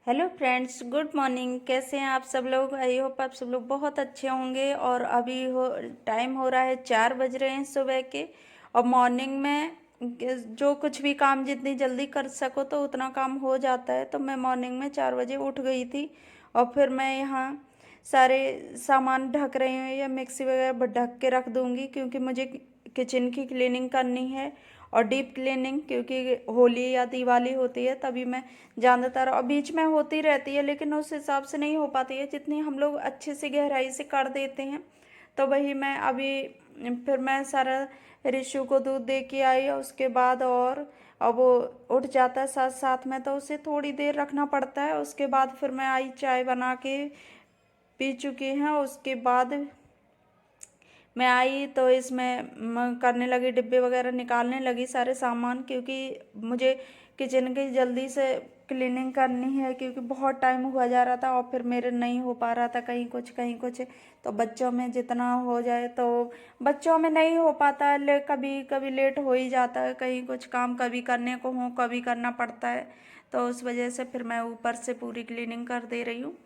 Hello friends, good morning. कैसे हैं आप सब लोग? आई होप आप सब लोग बहुत अच्छे होंगे। और अभी टाइम हो रहा है 4 बज रहे हैं सुबह के। और मॉर्निंग में जो कुछ भी काम जितनी जल्दी कर सको तो उतना काम हो जाता है। तो मैं मॉर्निंग में 4 बजे उठ गई थी। और फिर मैं यहाँ सारे सामान ढक रही हूँ, या मिक्सी वगैरह ढक के रख दूँगी, क्योंकि मुझे किचन की क्लीनिंग करनी है। और डीप क्लीनिंग, क्योंकि होली या दिवाली होती है तभी मैं ज़्यादातर, और बीच में होती रहती है लेकिन उस हिसाब से नहीं हो पाती है जितनी हम लोग अच्छे से गहराई से कर देते हैं। तो वही मैं अभी फिर मैं सारा रिशु को दूध दे के आई, और उसके बाद और अब वो उठ जाता है साथ साथ में, तो उसे थोड़ी देर रखना पड़ता है। उसके बाद फिर मैं आई, चाय बना के पी चुकी हैं। उसके बाद मैं आई तो इसमें करने लगी, डिब्बे वगैरह निकालने लगी सारे सामान, क्योंकि मुझे किचन की जल्दी से क्लीनिंग करनी है, क्योंकि बहुत टाइम हुआ जा रहा था और फिर मेरे नहीं हो पा रहा था, कहीं कुछ कहीं कुछ। तो बच्चों में जितना हो जाए तो बच्चों में नहीं हो पाता है, कभी कभी लेट हो ही जाता है, कहीं कुछ काम कभी करने को हो कभी करना पड़ता है। तो उस वजह से फिर मैं ऊपर से पूरी क्लीनिंग कर दे रही हूँ,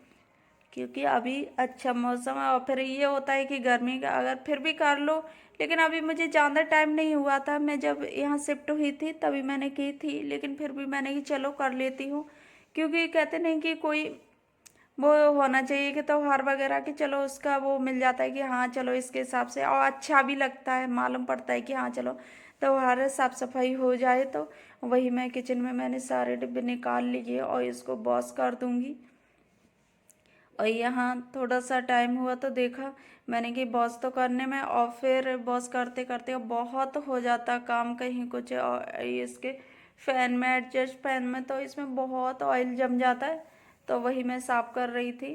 क्योंकि अभी अच्छा मौसम है। और फिर ये होता है कि गर्मी का अगर फिर भी कर लो, लेकिन अभी मुझे ज़्यादा टाइम नहीं हुआ था। मैं जब यहाँ शिफ्ट हुई थी तभी मैंने की थी, लेकिन फिर भी मैंने कि चलो कर लेती हूँ, क्योंकि कहते नहीं कि कोई वो होना चाहिए कि त्योहार वगैरह कि चलो उसका वो मिल जाता है कि हाँ चलो इसके हिसाब से, और अच्छा भी लगता है, मालूम पड़ता है कि हाँ चलो त्योहार है, साफ सफाई हो जाए। तो वही मैं किचन में मैंने सारे डिब्बे निकाल लिए और इसको वॉश कर दूँगी। और यहाँ थोड़ा सा टाइम हुआ तो देखा मैंने कि वॉश तो करने में, और फिर वॉश करते करते बहुत हो जाता काम, कहीं कुछ। और इसके फ़ैन में, एडजस्ट फैन में, तो इसमें बहुत ऑयल जम जाता है। तो वही मैं साफ़ कर रही थी।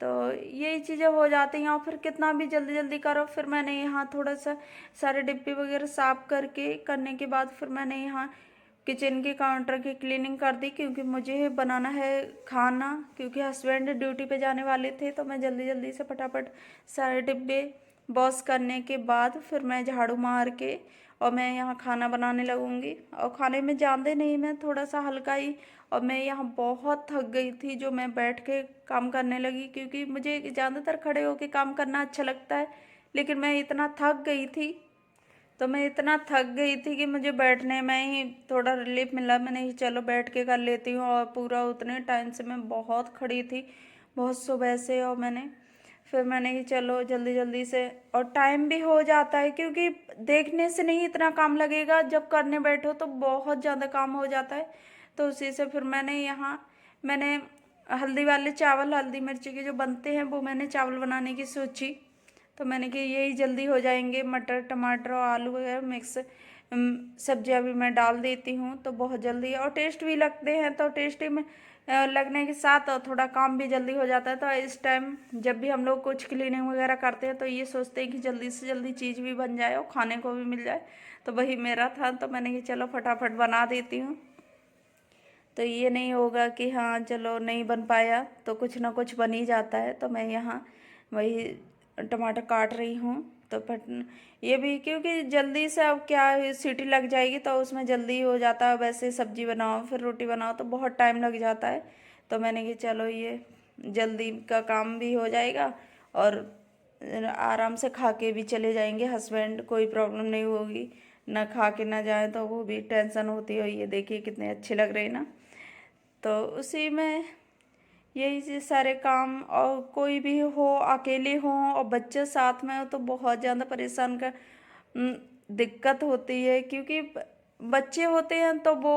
तो यही चीज़ें हो जाती हैं, और फिर कितना भी जल्दी जल्दी करो। फिर मैंने यहाँ थोड़ा सा सारे डिब्बे वगैरह साफ़ करके करने के बाद फिर मैंने यहाँ किचन के काउंटर की क्लीनिंग कर दी, क्योंकि मुझे बनाना है खाना, क्योंकि हस्बैंड ड्यूटी पे जाने वाले थे। तो मैं जल्दी जल्दी से फटाफट सारे डिब्बे वॉश करने के बाद फिर मैं झाड़ू मार के और मैं यहाँ खाना बनाने लगूँगी। और खाने में ज़्यादा नहीं, मैं थोड़ा सा हल्का ही। और मैं यहाँ बहुत थक गई थी, जो मैं बैठ के काम करने लगी, क्योंकि मुझे ज़्यादातर खड़े होके काम करना अच्छा लगता है, लेकिन मैं इतना थक गई थी। तो मैं इतना थक गई थी कि मुझे बैठने में ही थोड़ा रिलीफ मिला। मैंने ही चलो बैठ के कर लेती हूँ, और पूरा उतने टाइम से मैं बहुत खड़ी थी, बहुत सुबह से। और मैंने ही चलो जल्दी जल्दी से, और टाइम भी हो जाता है, क्योंकि देखने से नहीं इतना काम लगेगा, जब करने बैठो तो बहुत ज़्यादा काम हो जाता है। तो उसी से फिर मैंने हल्दी वाले चावल, हल्दी मिर्ची के जो बनते हैं, वो मैंने चावल बनाने की सोची। तो मैंने कि यही जल्दी हो जाएंगे, मटर टमाटर और आलू वगैरह मिक्स सब्जियां भी मैं डाल देती हूँ, तो बहुत जल्दी, और टेस्ट भी लगते हैं। तो टेस्टी में लगने के साथ और थोड़ा काम भी जल्दी हो जाता है। तो इस टाइम जब भी हम लोग कुछ क्लीनिंग वगैरह करते हैं तो ये सोचते हैं कि जल्दी से जल्दी चीज़ भी बन जाए और खाने को भी मिल जाए। तो वही मेरा था, तो मैंने कि चलो फटाफट बना देती हूँ। तो ये नहीं होगा कि हाँ चलो नहीं बन पाया, तो कुछ ना कुछ बन ही जाता है। तो मैं यहाँ वही टमाटर काट रही हूँ। तो बट ये भी क्योंकि जल्दी से, अब क्या है, सीटी लग जाएगी तो उसमें जल्दी हो जाता है। वैसे सब्जी बनाओ फिर रोटी बनाओ तो बहुत टाइम लग जाता है। तो मैंने कि चलो ये जल्दी का काम भी हो जाएगा, और आराम से खा के भी चले जाएंगे हस्बैंड, कोई प्रॉब्लम नहीं होगी। ना खा के ना जाए तो वो भी टेंशन होती है। ये देखिए कितने अच्छे लग रहे हैं ना। तो उसी में यही चीज़ सारे काम, और कोई भी हो, अकेले हों और बच्चे साथ में हो तो बहुत ज़्यादा परेशान कर दिक्कत होती है, क्योंकि बच्चे होते हैं तो वो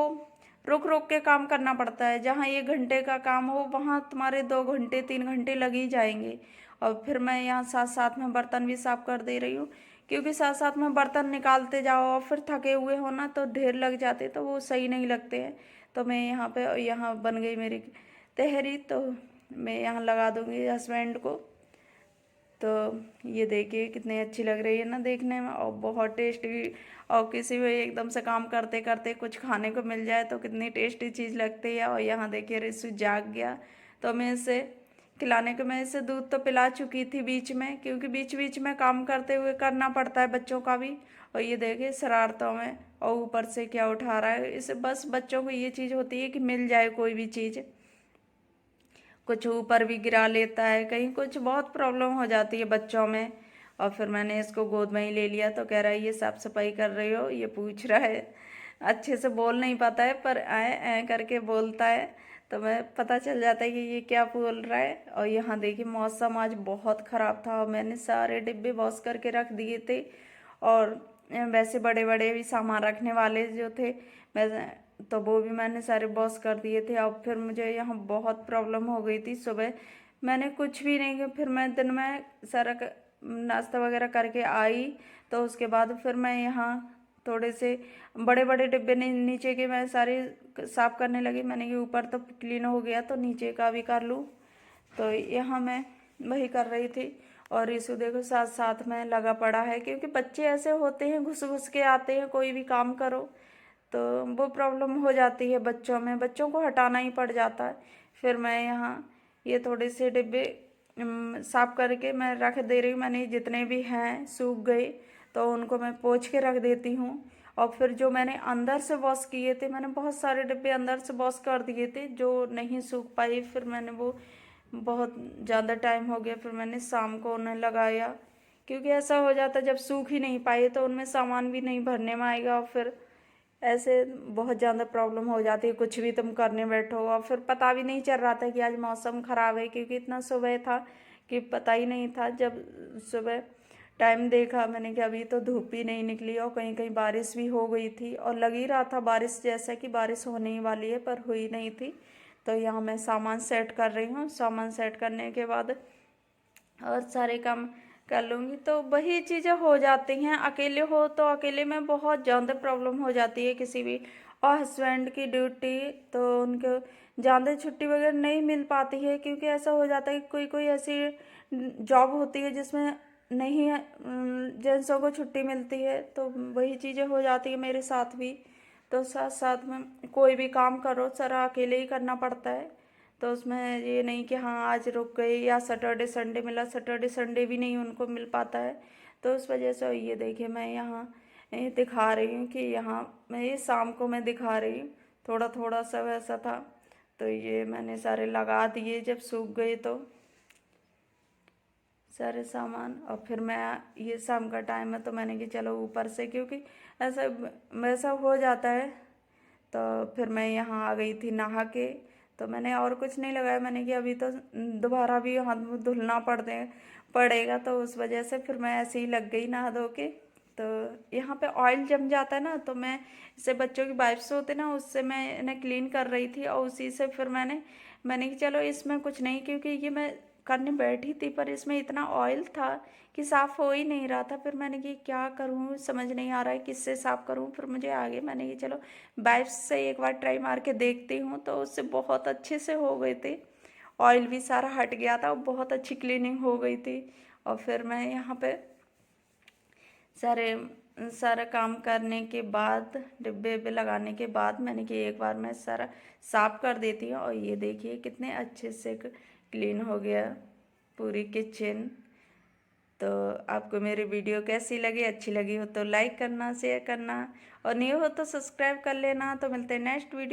रुक रुक के काम करना पड़ता है। जहाँ 1 घंटे का काम हो वहाँ तुम्हारे 2 घंटे 3 घंटे लग ही जाएंगे। और फिर मैं यहाँ साथ साथ में बर्तन भी साफ कर दे रही हूँ, क्योंकि साथ साथ में बर्तन निकालते जाओ और फिर थके हुए हो ना तो ढेर लग जाते, तो वो सही नहीं लगते हैं। तो मैं यहाँ बन गई मेरी तहरी, तो मैं यहाँ लगा दूँगी हस्बैंड को। तो ये देखिए कितनी अच्छी लग रही है ना देखने में, और बहुत टेस्टी। और किसी भी एकदम से काम करते करते कुछ खाने को मिल जाए तो कितनी टेस्टी चीज़ लगती है। और यहाँ देखिए रिसु जाग गया, तो मैं इसे खिलाने को, मैं इसे दूध तो पिला चुकी थी बीच में, क्योंकि बीच बीच में काम करते हुए करना पड़ता है बच्चों का भी। और ये देखिए शरारतों में, और ऊपर से क्या उठा रहा है इसे। बस बच्चों को ये चीज़ होती है कि मिल जाए कोई भी चीज़। कुछ ऊपर भी गिरा लेता है, कहीं कुछ बहुत प्रॉब्लम हो जाती है बच्चों में। और फिर मैंने इसको गोद में ही ले लिया, तो कह रहा है ये साफ सफाई कर रही हो, ये पूछ रहा है। अच्छे से बोल नहीं पाता है पर ऐ करके बोलता है, तो मैं पता चल जाता है कि ये क्या बोल रहा है। और यहाँ देखिए मौसम आज बहुत ख़राब था और मैंने सारे डिब्बे वॉश करके रख दिए थे। और वैसे बड़े बड़े भी सामान रखने वाले जो थे, मैं तो वो भी मैंने सारे वॉश कर दिए थे। और फिर मुझे यहाँ बहुत प्रॉब्लम हो गई थी, सुबह मैंने कुछ भी नहीं किया। फिर मैं दिन में सारा नाश्ता वगैरह करके आई, तो उसके बाद फिर मैं यहाँ थोड़े से बड़े बड़े डिब्बे नीचे के मैं सारे साफ करने लगी। मैंने कि ऊपर तो क्लीन हो गया तो नीचे का भी कर लूँ, तो यहाँ मैं वही कर रही थी। और इस देखो साथ साथ में लगा पड़ा है, क्योंकि बच्चे ऐसे होते हैं घुस घुस के आते हैं, कोई भी काम करो तो वो प्रॉब्लम हो जाती है बच्चों में, बच्चों को हटाना ही पड़ जाता है। फिर मैं यहाँ ये थोड़े से डिब्बे साफ करके मैं रख दे रही हूँ। मैंने जितने भी हैं सूख गए तो उनको मैं पोंछ के रख देती हूँ। और फिर जो मैंने अंदर से वॉश किए थे, मैंने बहुत सारे डिब्बे अंदर से वॉश कर दिए थे, जो नहीं सूख पाई फिर मैंने वो बहुत ज़्यादा टाइम हो गया, फिर मैंने शाम को उन्हें लगाया। क्योंकि ऐसा हो जाता जब सूख ही नहीं पाए तो उनमें सामान भी नहीं भरने में आएगा, और फिर ऐसे बहुत ज़्यादा प्रॉब्लम हो जाती है। कुछ भी तुम करने बैठो और फिर पता भी नहीं चल रहा था कि आज मौसम ख़राब है, क्योंकि इतना सुबह था कि पता ही नहीं था। जब सुबह टाइम देखा मैंने कि अभी तो धूप ही नहीं निकली और कहीं कहीं बारिश भी हो गई थी, और लग ही रहा था बारिश जैसा कि बारिश होने ही वाली है, पर हुई नहीं थी। तो यहाँ मैं सामान सेट कर रही हूँ। सामान सेट करने के बाद और सारे काम कर लूँगी, तो वही चीज़ें हो जाती हैं। अकेले हो तो अकेले में बहुत ज़्यादा प्रॉब्लम हो जाती है किसी भी। और हस्बैंड की ड्यूटी तो उनको ज़्यादा छुट्टी वगैरह नहीं मिल पाती है, क्योंकि ऐसा हो जाता है कि कोई कोई ऐसी जॉब होती है जिसमें नहीं जेंट्सों को छुट्टी मिलती है, तो वही चीज़ें हो जाती है मेरे साथ भी। तो साथ साथ में कोई भी काम करो सारा अकेले ही करना पड़ता है। तो उसमें ये नहीं कि हाँ आज रुक गए या सैटरडे संडे मिला, सैटरडे संडे भी नहीं उनको मिल पाता है। तो उस वजह से ये देखिए मैं यहाँ ये दिखा रही हूँ कि यहाँ मैं ये शाम को मैं दिखा रही हूँ, थोड़ा थोड़ा सा वैसा था। तो ये मैंने सारे लगा दिए जब सूख गए तो सारे सामान। और फिर मैं ये शाम का टाइम है तो मैंने कि चलो ऊपर से, क्योंकि ऐसा वैसा हो जाता है। तो फिर मैं यहाँ आ गई थी नहा के, तो मैंने और कुछ नहीं लगाया। मैंने कि अभी तो दोबारा भी हाथ मुँह धुलना पड़ेगा, तो उस वजह से फिर मैं ऐसे ही लग गई नहा धो के। तो यहाँ पे ऑयल जम जाता है ना, तो मैं इससे बच्चों की वाइप्स होते ना, उससे मैं इन्हें क्लीन कर रही थी। और उसी से फिर मैंने कि चलो इसमें कुछ नहीं, क्योंकि ये मैं करने बैठी थी पर इसमें इतना ऑयल था कि साफ़ हो ही नहीं रहा था। फिर मैंने कि क्या करूँ समझ नहीं आ रहा है किससे साफ़ करूँ। फिर मुझे आगे मैंने कि चलो वाइप्स से एक बार ट्राई मार के देखती हूँ, तो उससे बहुत अच्छे से हो गए थे। ऑयल भी सारा हट गया था और बहुत अच्छी क्लीनिंग हो गई थी। और फिर मैं यहाँ पे सारा काम करने के बाद डिब्बे पे लगाने के बाद मैंने कि एक बार मैं सारा साफ कर देती हूँ। और ये देखिए कितने अच्छे से क्लीन हो गया पूरी किचन। तो आपको मेरी वीडियो कैसी लगी, अच्छी लगी हो तो लाइक करना, शेयर करना, और न्यू हो तो सब्सक्राइब कर लेना। तो मिलते हैं नेक्स्ट वीडियो।